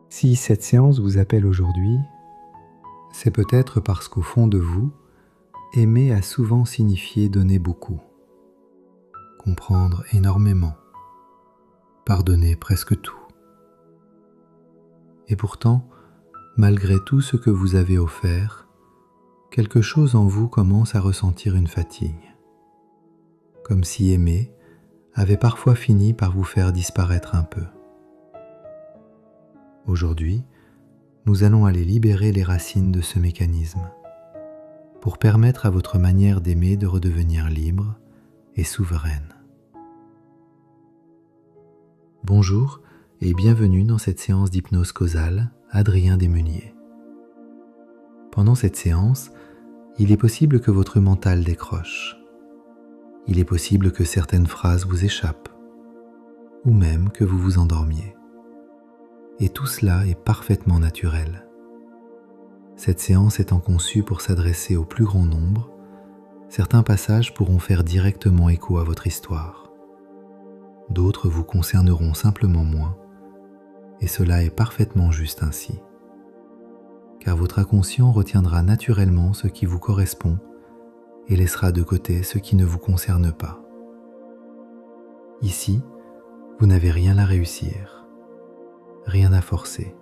Si cette séance vous appelle aujourd'hui, c'est peut-être parce qu'au fond de vous, aimer a souvent signifié donner beaucoup, comprendre énormément, pardonner presque tout. Et pourtant, malgré tout ce que vous avez offert, quelque chose en vous commence à ressentir une fatigue, comme si aimer avait parfois fini par vous faire disparaître un peu. Aujourd'hui, nous allons aller libérer les racines de ce mécanisme pour permettre à votre manière d'aimer de redevenir libre et souveraine. Bonjour et bienvenue dans cette séance d'hypnose causale, Adrien Desmeuniers. Pendant cette séance, il est possible que votre mental décroche. Il est possible que certaines phrases vous échappent, ou même que vous vous endormiez. Et tout cela est parfaitement naturel. Cette séance étant conçue pour s'adresser au plus grand nombre, certains passages pourront faire directement écho à votre histoire. D'autres vous concerneront simplement moins, et cela est parfaitement juste ainsi. Car votre inconscient retiendra naturellement ce qui vous correspond et laissera de côté ce qui ne vous concerne pas. Ici, vous n'avez rien à réussir. Rien à forcer,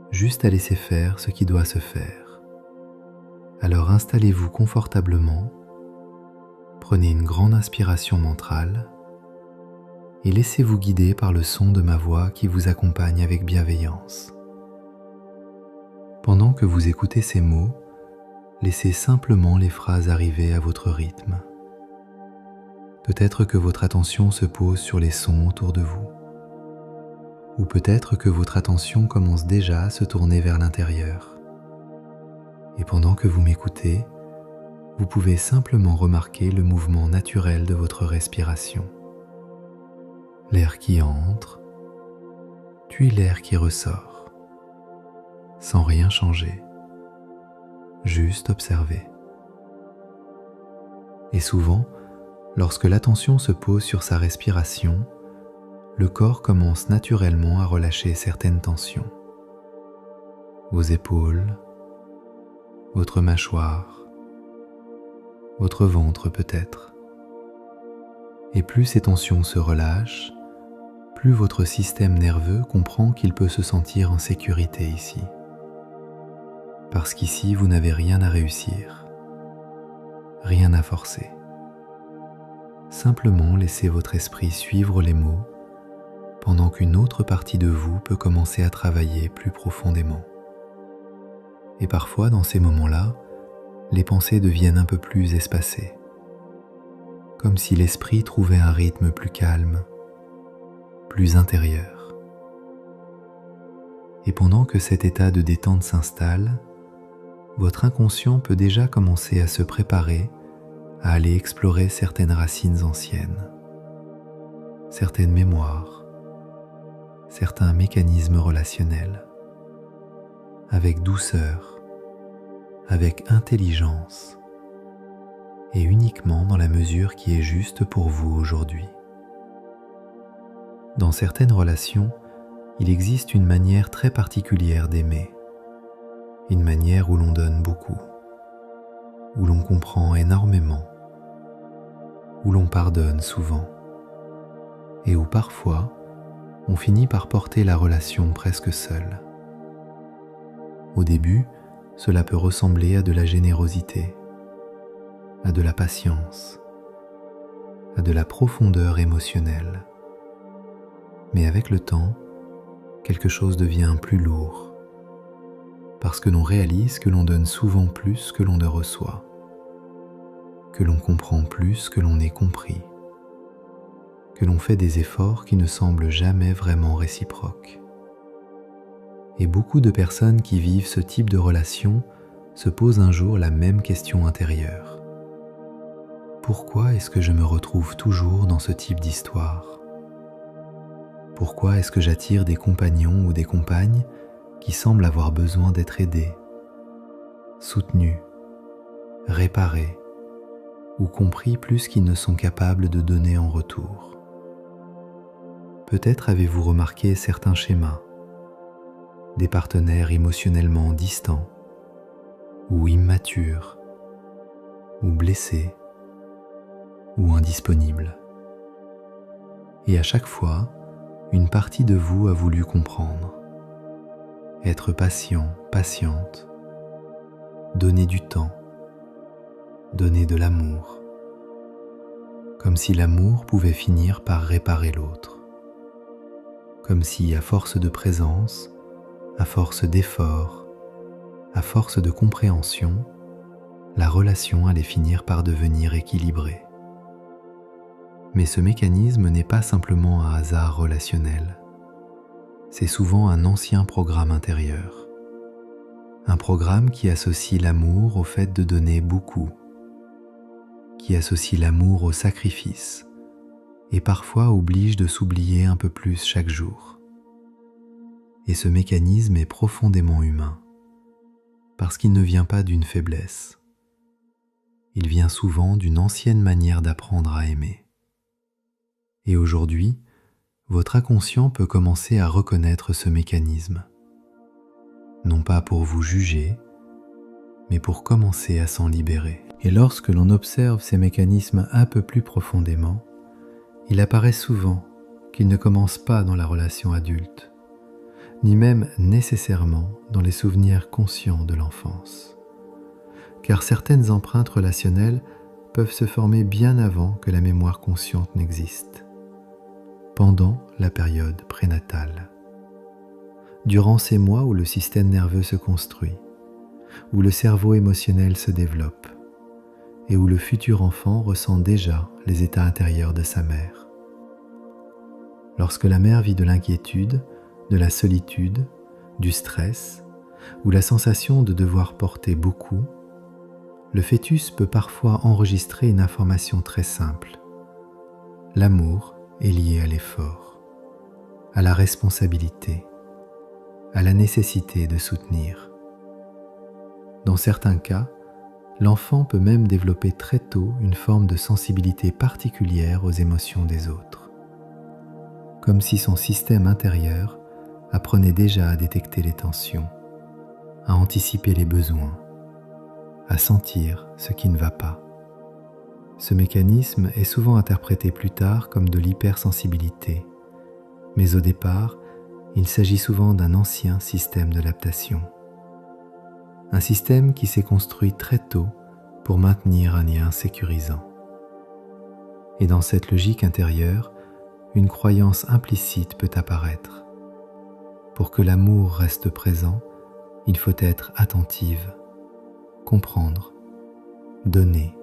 juste à laisser faire ce qui doit se faire. Alors installez-vous confortablement, prenez une grande inspiration mentrale et laissez-vous guider par le son de ma voix qui vous accompagne avec bienveillance. Pendant que vous écoutez ces mots, laissez simplement les phrases arriver à votre rythme. Peut-être que votre attention se pose sur les sons autour de vous. Ou peut-être que votre attention commence déjà à se tourner vers l'intérieur. Et pendant que vous m'écoutez, vous pouvez simplement remarquer le mouvement naturel de votre respiration. L'air qui entre, puis l'air qui ressort, sans rien changer, juste observer. Et souvent, lorsque l'attention se pose sur sa respiration, le corps commence naturellement à relâcher certaines tensions. Vos épaules, votre mâchoire, votre ventre peut-être. Et plus ces tensions se relâchent, plus votre système nerveux comprend qu'il peut se sentir en sécurité ici. Parce qu'ici, vous n'avez rien à réussir, rien à forcer. Simplement laissez votre esprit suivre les mots pendant qu'une autre partie de vous peut commencer à travailler plus profondément. Et parfois, dans ces moments-là, les pensées deviennent un peu plus espacées, comme si l'esprit trouvait un rythme plus calme, plus intérieur. Et pendant que cet état de détente s'installe, votre inconscient peut déjà commencer à se préparer à aller explorer certaines racines anciennes, certaines mémoires, certains mécanismes relationnels, avec douceur, avec intelligence, et uniquement dans la mesure qui est juste pour vous aujourd'hui. Dans certaines relations, il existe une manière très particulière d'aimer, une manière où l'on donne beaucoup, où l'on comprend énormément, où l'on pardonne souvent, et où parfois, on finit par porter la relation presque seule. Au début, cela peut ressembler à de la générosité, à de la patience, à de la profondeur émotionnelle. Mais avec le temps, quelque chose devient plus lourd, parce que l'on réalise que l'on donne souvent plus que l'on ne reçoit, que l'on comprend plus que l'on est compris, que l'on fait des efforts qui ne semblent jamais vraiment réciproques. Et beaucoup de personnes qui vivent ce type de relation se posent un jour la même question intérieure. Pourquoi est-ce que je me retrouve toujours dans ce type d'histoire ? Pourquoi est-ce que j'attire des compagnons ou des compagnes qui semblent avoir besoin d'être aidés, soutenus, réparés ou compris plus qu'ils ne sont capables de donner en retour ? Peut-être avez-vous remarqué certains schémas, des partenaires émotionnellement distants ou immatures ou blessés ou indisponibles. Et à chaque fois, une partie de vous a voulu comprendre, être patient, patiente, donner du temps, donner de l'amour, comme si l'amour pouvait finir par réparer l'autre, comme si à force de présence, à force d'effort, à force de compréhension, la relation allait finir par devenir équilibrée. Mais ce mécanisme n'est pas simplement un hasard relationnel. C'est souvent un ancien programme intérieur. Un programme qui associe l'amour au fait de donner beaucoup, qui associe l'amour au sacrifice et parfois oblige de s'oublier un peu plus chaque jour. Et ce mécanisme est profondément humain, parce qu'il ne vient pas d'une faiblesse. Il vient souvent d'une ancienne manière d'apprendre à aimer. Et aujourd'hui, votre inconscient peut commencer à reconnaître ce mécanisme, non pas pour vous juger, mais pour commencer à s'en libérer. Et lorsque l'on observe ces mécanismes un peu plus profondément, il apparaît souvent qu'ils ne commencent pas dans la relation adulte, ni même nécessairement dans les souvenirs conscients de l'enfance. Car certaines empreintes relationnelles peuvent se former bien avant que la mémoire consciente n'existe, pendant la période prénatale. Durant ces mois où le système nerveux se construit, où le cerveau émotionnel se développe, et où le futur enfant ressent déjà les états intérieurs de sa mère. Lorsque la mère vit de l'inquiétude, de la solitude, du stress, ou la sensation de devoir porter beaucoup, le fœtus peut parfois enregistrer une information très simple. L'amour est lié à l'effort, à la responsabilité, à la nécessité de soutenir. Dans certains cas, l'enfant peut même développer très tôt une forme de sensibilité particulière aux émotions des autres, comme si son système intérieur apprenait déjà à détecter les tensions, à anticiper les besoins, à sentir ce qui ne va pas. Ce mécanisme est souvent interprété plus tard comme de l'hypersensibilité, mais au départ, il s'agit souvent d'un ancien système d'adaptation. Un système qui s'est construit très tôt pour maintenir un lien sécurisant. Et dans cette logique intérieure, une croyance implicite peut apparaître. Pour que l'amour reste présent, il faut être attentive, comprendre, donner,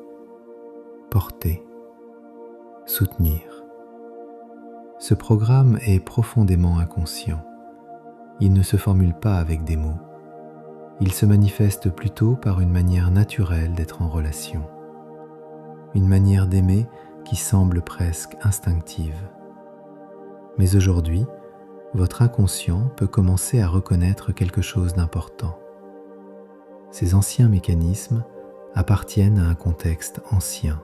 porter, soutenir. Ce programme est profondément inconscient. Il ne se formule pas avec des mots. Il se manifeste plutôt par une manière naturelle d'être en relation. Une manière d'aimer qui semble presque instinctive. Mais aujourd'hui, votre inconscient peut commencer à reconnaître quelque chose d'important. Ces anciens mécanismes appartiennent à un contexte ancien,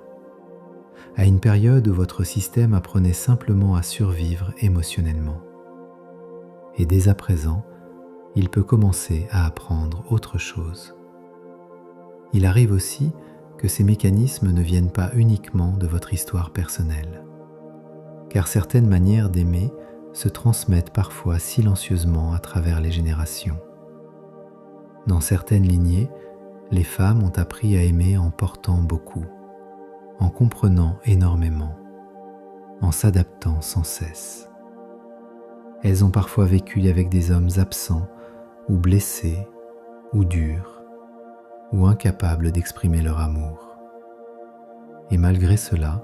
à une période où votre système apprenait simplement à survivre émotionnellement. Et dès à présent, il peut commencer à apprendre autre chose. Il arrive aussi que ces mécanismes ne viennent pas uniquement de votre histoire personnelle, car certaines manières d'aimer se transmettent parfois silencieusement à travers les générations. Dans certaines lignées, les femmes ont appris à aimer en portant beaucoup, en comprenant énormément, en s'adaptant sans cesse. Elles ont parfois vécu avec des hommes absents ou blessés, ou durs, ou incapables d'exprimer leur amour. Et malgré cela,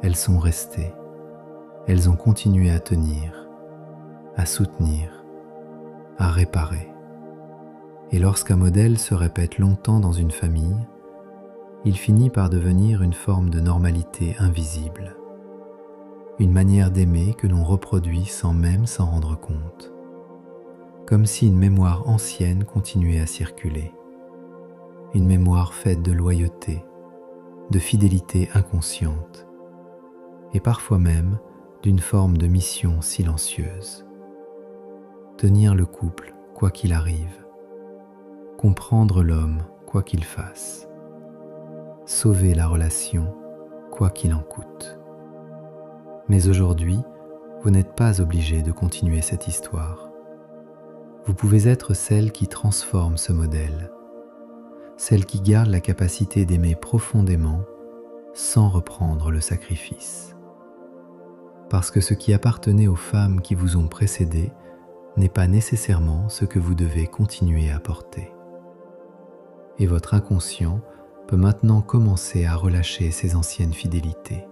elles sont restées. Elles ont continué à tenir, à soutenir, à réparer. Et lorsqu'un modèle se répète longtemps dans une famille, il finit par devenir une forme de normalité invisible, une manière d'aimer que l'on reproduit sans même s'en rendre compte, comme si une mémoire ancienne continuait à circuler, une mémoire faite de loyauté, de fidélité inconsciente, et parfois même d'une forme de mission silencieuse. Tenir le couple quoi qu'il arrive, comprendre l'homme, quoi qu'il fasse, sauver la relation, quoi qu'il en coûte. Mais aujourd'hui, vous n'êtes pas obligé de continuer cette histoire. Vous pouvez être celle qui transforme ce modèle, celle qui garde la capacité d'aimer profondément sans reprendre le sacrifice. Parce que ce qui appartenait aux femmes qui vous ont précédé n'est pas nécessairement ce que vous devez continuer à porter. Et votre inconscient peut maintenant commencer à relâcher ses anciennes fidélités.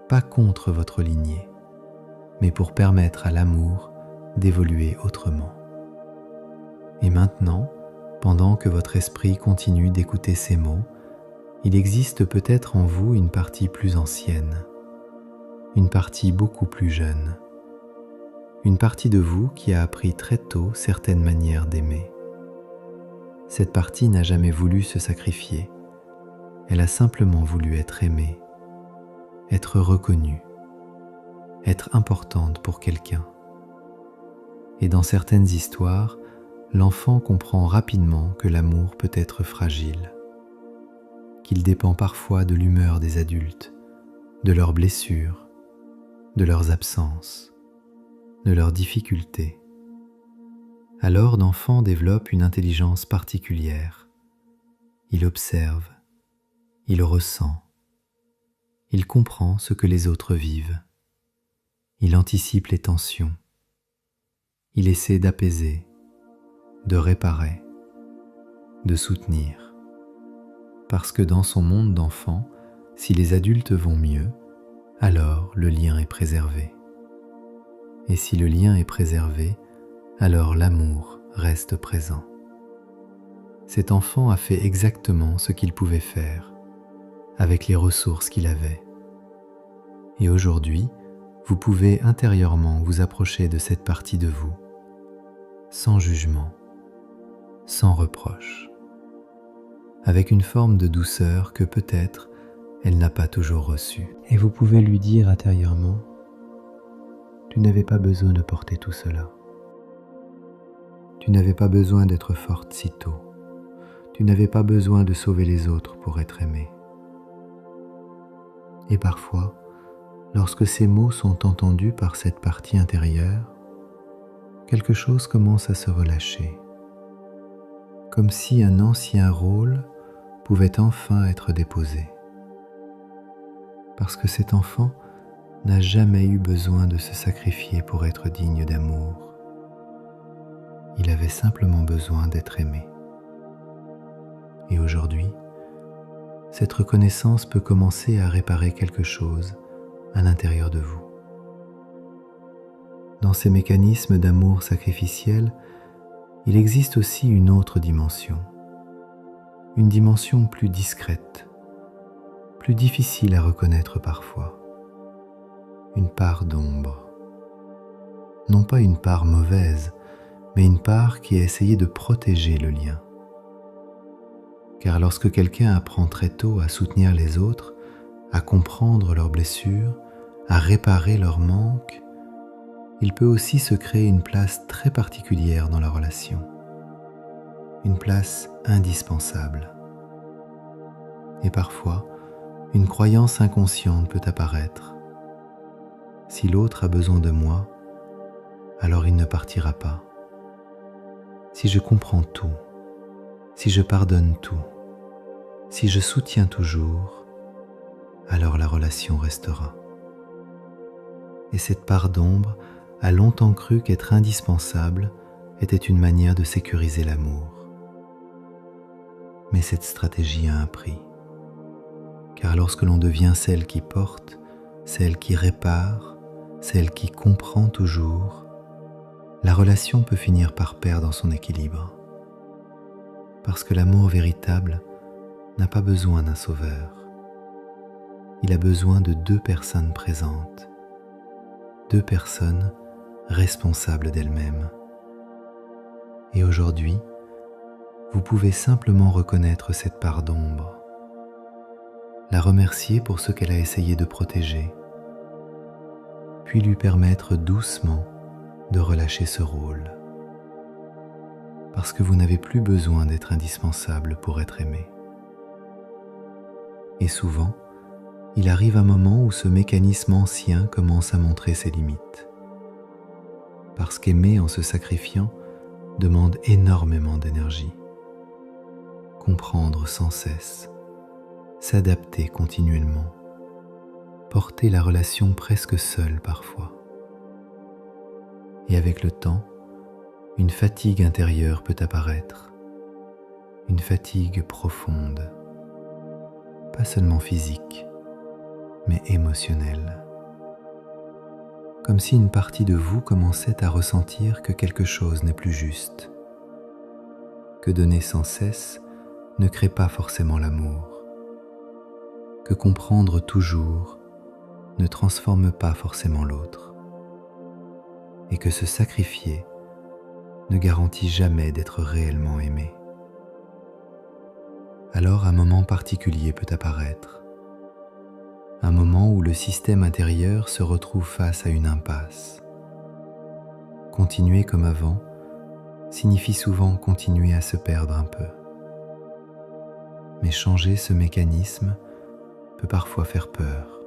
Pas contre votre lignée, mais pour permettre à l'amour d'évoluer autrement. Et maintenant, pendant que votre esprit continue d'écouter ces mots, il existe peut-être en vous une partie plus ancienne, une partie beaucoup plus jeune, une partie de vous qui a appris très tôt certaines manières d'aimer. Cette partie n'a jamais voulu se sacrifier, elle a simplement voulu être aimée, être reconnue, être importante pour quelqu'un. Et dans certaines histoires, l'enfant comprend rapidement que l'amour peut être fragile, qu'il dépend parfois de l'humeur des adultes, de leurs blessures, de leurs absences, de leurs difficultés. Alors l'enfant développe une intelligence particulière. Il observe, il ressent, il comprend ce que les autres vivent, il anticipe les tensions, il essaie d'apaiser, de réparer, de soutenir. Parce que dans son monde d'enfant, si les adultes vont mieux, alors le lien est préservé. Et si le lien est préservé, alors l'amour reste présent. Cet enfant a fait exactement ce qu'il pouvait faire, avec les ressources qu'il avait. Et aujourd'hui, vous pouvez intérieurement vous approcher de cette partie de vous, sans jugement, sans reproche, avec une forme de douceur que peut-être elle n'a pas toujours reçue. Et vous pouvez lui dire intérieurement, tu n'avais pas besoin de porter tout cela. Tu n'avais pas besoin d'être forte si tôt. Tu n'avais pas besoin de sauver les autres pour être aimée. Et parfois, lorsque ces mots sont entendus par cette partie intérieure, quelque chose commence à se relâcher, comme si un ancien rôle pouvait enfin être déposé. Parce que cet enfant n'a jamais eu besoin de se sacrifier pour être digne d'amour. Il avait simplement besoin d'être aimé. Et aujourd'hui, cette reconnaissance peut commencer à réparer quelque chose à l'intérieur de vous. Dans ces mécanismes d'amour sacrificiel, il existe aussi une autre dimension. Une dimension plus discrète, plus difficile à reconnaître parfois. Une part d'ombre. Non pas une part mauvaise, mais une part qui a essayé de protéger le lien. Car lorsque quelqu'un apprend très tôt à soutenir les autres, à comprendre leurs blessures, à réparer leurs manques, il peut aussi se créer une place très particulière dans la relation. Une place indispensable. Et parfois, une croyance inconsciente peut apparaître. Si l'autre a besoin de moi, alors il ne partira pas. Si je comprends tout, si je pardonne tout, si je soutiens toujours, alors la relation restera. Et cette part d'ombre a longtemps cru qu'être indispensable était une manière de sécuriser l'amour. Mais cette stratégie a un prix. Car lorsque l'on devient celle qui porte, celle qui répare, celle qui comprend toujours, la relation peut finir par perdre son équilibre. Parce que l'amour véritable n'a pas besoin d'un sauveur. Il a besoin de deux personnes présentes, deux personnes responsables d'elles-mêmes. Et aujourd'hui, vous pouvez simplement reconnaître cette part d'ombre, la remercier pour ce qu'elle a essayé de protéger, puis lui permettre doucement de relâcher ce rôle, parce que vous n'avez plus besoin d'être indispensable pour être aimé. Et souvent, il arrive un moment où ce mécanisme ancien commence à montrer ses limites. Parce qu'aimer en se sacrifiant demande énormément d'énergie. Comprendre sans cesse, s'adapter continuellement, porter la relation presque seule parfois. Et avec le temps, une fatigue intérieure peut apparaître, une fatigue profonde, pas seulement physique, mais émotionnelle. Comme si une partie de vous commençait à ressentir que quelque chose n'est plus juste, que donner sans cesse ne crée pas forcément l'amour, que comprendre toujours ne transforme pas forcément l'autre, et que se sacrifier ne garantit jamais d'être réellement aimé. Alors un moment particulier peut apparaître, un moment où le système intérieur se retrouve face à une impasse. Continuer comme avant signifie souvent continuer à se perdre un peu. Mais changer ce mécanisme peut parfois faire peur,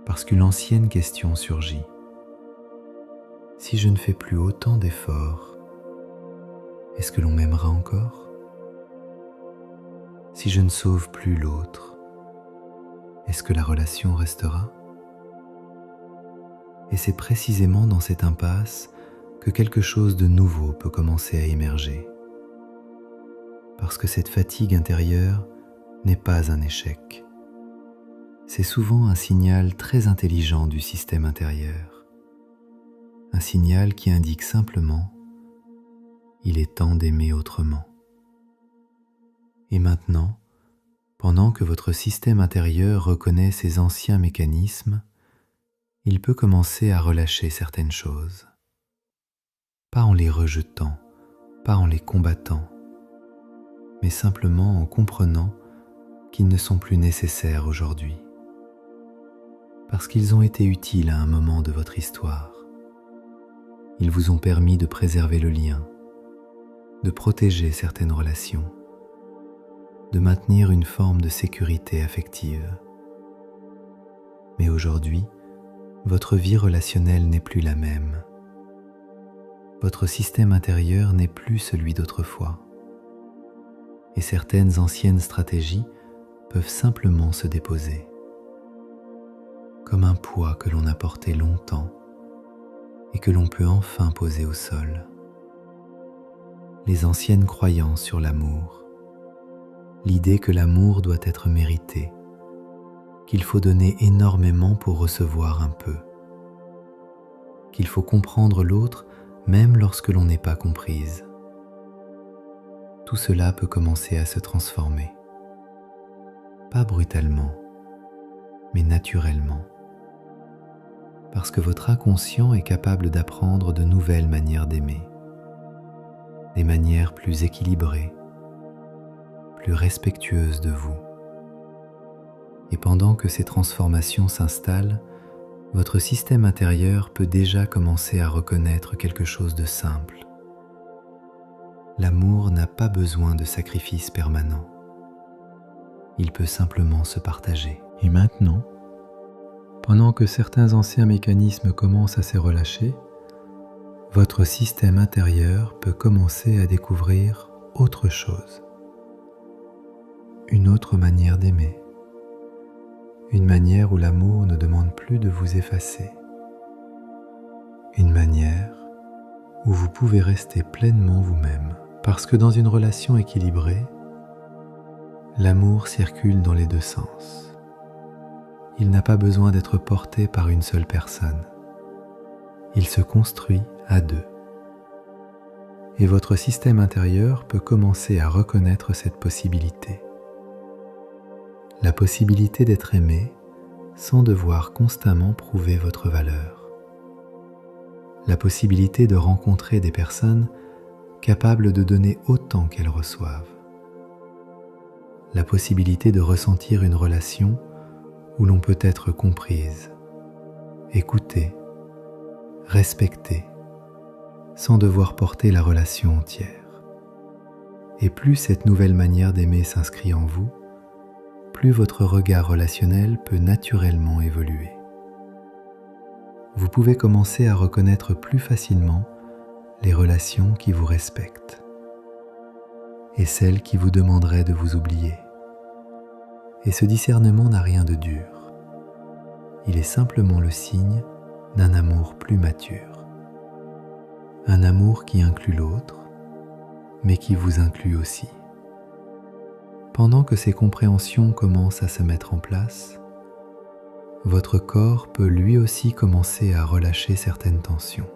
parce qu'une ancienne question surgit. Si je ne fais plus autant d'efforts, est-ce que l'on m'aimera encore ? Si je ne sauve plus l'autre, est-ce que la relation restera ? Et c'est précisément dans cette impasse que quelque chose de nouveau peut commencer à émerger. Parce que cette fatigue intérieure n'est pas un échec. C'est souvent un signal très intelligent du système intérieur. Un signal qui indique simplement « il est temps d'aimer autrement ». Et maintenant, pendant que votre système intérieur reconnaît ces anciens mécanismes, il peut commencer à relâcher certaines choses. Pas en les rejetant, pas en les combattant, mais simplement en comprenant qu'ils ne sont plus nécessaires aujourd'hui. Parce qu'ils ont été utiles à un moment de votre histoire. Ils vous ont permis de préserver le lien, de protéger certaines relations, de maintenir une forme de sécurité affective. Mais aujourd'hui, votre vie relationnelle n'est plus la même. Votre système intérieur n'est plus celui d'autrefois. Et certaines anciennes stratégies peuvent simplement se déposer, comme un poids que l'on a porté longtemps et que l'on peut enfin poser au sol. Les anciennes croyances sur l'amour, l'idée que l'amour doit être mérité, qu'il faut donner énormément pour recevoir un peu, qu'il faut comprendre l'autre même lorsque l'on n'est pas comprise. Tout cela peut commencer à se transformer, pas brutalement, mais naturellement, parce que votre inconscient est capable d'apprendre de nouvelles manières d'aimer, des manières plus équilibrées, plus respectueuses de vous. Et pendant que ces transformations s'installent, votre système intérieur peut déjà commencer à reconnaître quelque chose de simple. L'amour n'a pas besoin de sacrifices permanents. Il peut simplement se partager. Et maintenant, pendant que certains anciens mécanismes commencent à se relâcher, votre système intérieur peut commencer à découvrir autre chose. Une autre manière d'aimer. Une manière où l'amour ne demande plus de vous effacer. Une manière où vous pouvez rester pleinement vous-même. Parce que dans une relation équilibrée, l'amour circule dans les deux sens. Il n'a pas besoin d'être porté par une seule personne. Il se construit à deux. Et votre système intérieur peut commencer à reconnaître cette possibilité. La possibilité d'être aimé sans devoir constamment prouver votre valeur. La possibilité de rencontrer des personnes capables de donner autant qu'elles reçoivent. La possibilité de ressentir une relation où l'on peut être comprise, écoutée, respectée, sans devoir porter la relation entière. Et plus cette nouvelle manière d'aimer s'inscrit en vous, plus votre regard relationnel peut naturellement évoluer. Vous pouvez commencer à reconnaître plus facilement les relations qui vous respectent et celles qui vous demanderaient de vous oublier. Et ce discernement n'a rien de dur. Il est simplement le signe d'un amour plus mature. Un amour qui inclut l'autre, mais qui vous inclut aussi. Pendant que ces compréhensions commencent à se mettre en place, votre corps peut lui aussi commencer à relâcher certaines tensions.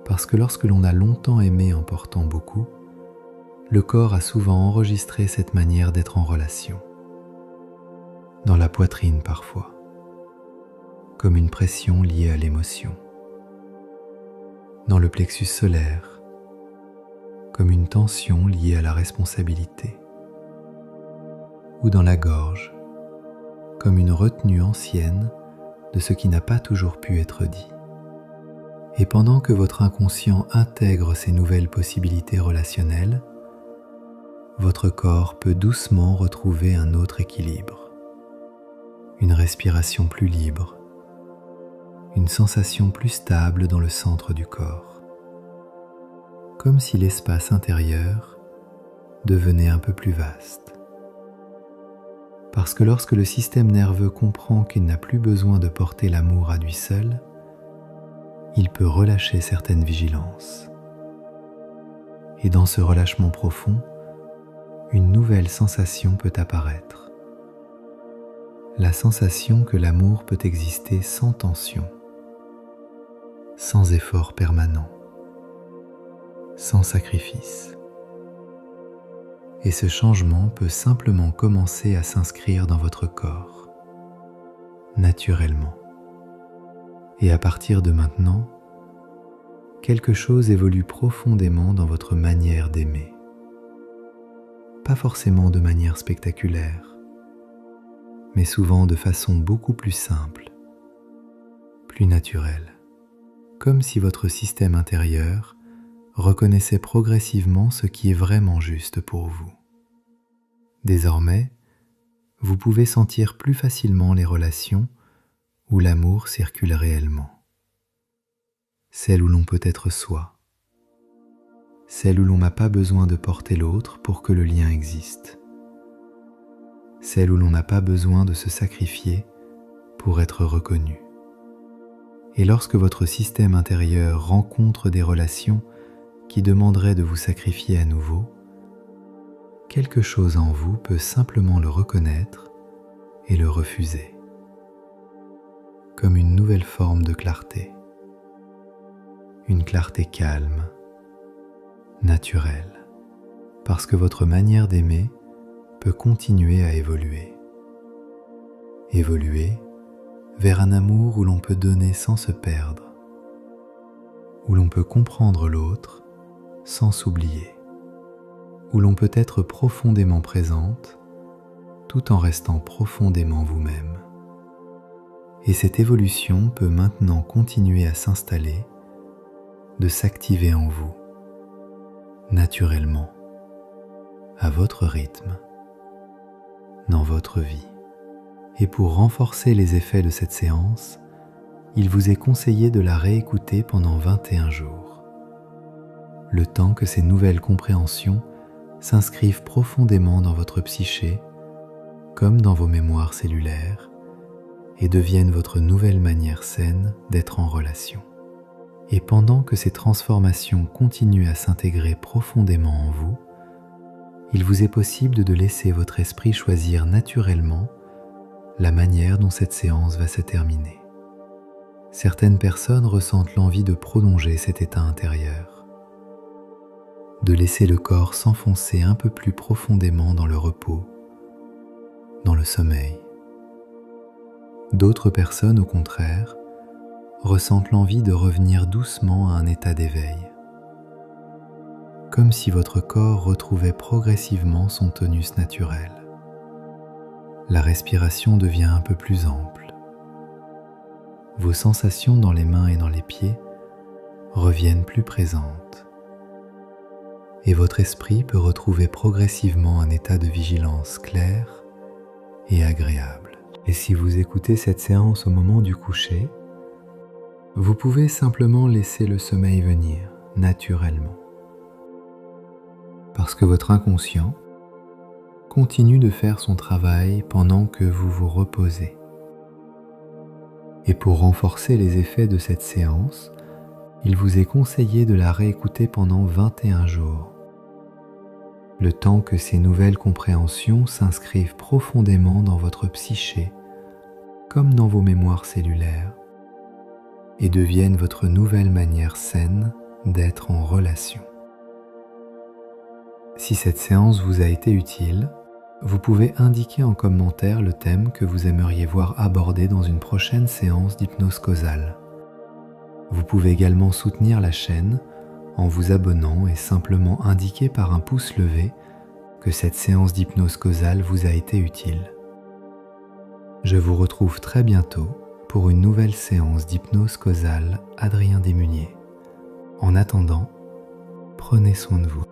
Parce que lorsque l'on a longtemps aimé en portant beaucoup, le corps a souvent enregistré cette manière d'être en relation. Dans la poitrine parfois, comme une pression liée à l'émotion. Dans le plexus solaire, comme une tension liée à la responsabilité. Ou dans la gorge, comme une retenue ancienne de ce qui n'a pas toujours pu être dit. Et pendant que votre inconscient intègre ces nouvelles possibilités relationnelles, votre corps peut doucement retrouver un autre équilibre, une respiration plus libre, une sensation plus stable dans le centre du corps, comme si l'espace intérieur devenait un peu plus vaste. Parce que lorsque le système nerveux comprend qu'il n'a plus besoin de porter l'amour à lui seul, il peut relâcher certaines vigilances. Et dans ce relâchement profond, une nouvelle sensation peut apparaître. La sensation que l'amour peut exister sans tension, sans effort permanent, sans sacrifice. Et ce changement peut simplement commencer à s'inscrire dans votre corps, naturellement. Et à partir de maintenant, quelque chose évolue profondément dans votre manière d'aimer. Pas forcément de manière spectaculaire, mais souvent de façon beaucoup plus simple, plus naturelle, comme si votre système intérieur reconnaissait progressivement ce qui est vraiment juste pour vous. Désormais, vous pouvez sentir plus facilement les relations où l'amour circule réellement. Celles où l'on peut être soi. Celles où l'on n'a pas besoin de porter l'autre pour que le lien existe. Celles où l'on n'a pas besoin de se sacrifier pour être reconnu. Et lorsque votre système intérieur rencontre des relations qui demanderait de vous sacrifier à nouveau, quelque chose en vous peut simplement le reconnaître et le refuser, comme une nouvelle forme de clarté, une clarté calme, naturelle, parce que votre manière d'aimer peut continuer à évoluer vers un amour où l'on peut donner sans se perdre, où l'on peut comprendre l'autre sans s'oublier, où l'on peut être profondément présente tout en restant profondément vous-même. Et cette évolution peut maintenant continuer à s'installer, de s'activer en vous, naturellement, à votre rythme, dans votre vie. Et pour renforcer les effets de cette séance, il vous est conseillé de la réécouter pendant 21 jours. Le temps que ces nouvelles compréhensions s'inscrivent profondément dans votre psyché, comme dans vos mémoires cellulaires, et deviennent votre nouvelle manière saine d'être en relation. Et pendant que ces transformations continuent à s'intégrer profondément en vous, il vous est possible de laisser votre esprit choisir naturellement la manière dont cette séance va se terminer. Certaines personnes ressentent l'envie de prolonger cet état intérieur, de laisser le corps s'enfoncer un peu plus profondément dans le repos, dans le sommeil. D'autres personnes, au contraire, ressentent l'envie de revenir doucement à un état d'éveil, comme si votre corps retrouvait progressivement son tonus naturel. La respiration devient un peu plus ample. Vos sensations dans les mains et dans les pieds reviennent plus présentes et votre esprit peut retrouver progressivement un état de vigilance clair et agréable. Et si vous écoutez cette séance au moment du coucher, vous pouvez simplement laisser le sommeil venir naturellement, parce que votre inconscient continue de faire son travail pendant que vous vous reposez. Et pour renforcer les effets de cette séance, il vous est conseillé de la réécouter pendant 21 jours, le temps que ces nouvelles compréhensions s'inscrivent profondément dans votre psyché, comme dans vos mémoires cellulaires, et deviennent votre nouvelle manière saine d'être en relation. Si cette séance vous a été utile, vous pouvez indiquer en commentaire le thème que vous aimeriez voir abordé dans une prochaine séance d'hypnose causale. Vous pouvez également soutenir la chaîne en vous abonnant et simplement indiquer par un pouce levé que cette séance d'hypnose causale vous a été utile. Je vous retrouve très bientôt pour une nouvelle séance d'hypnose causale Adrien Desmuniers. En attendant, prenez soin de vous.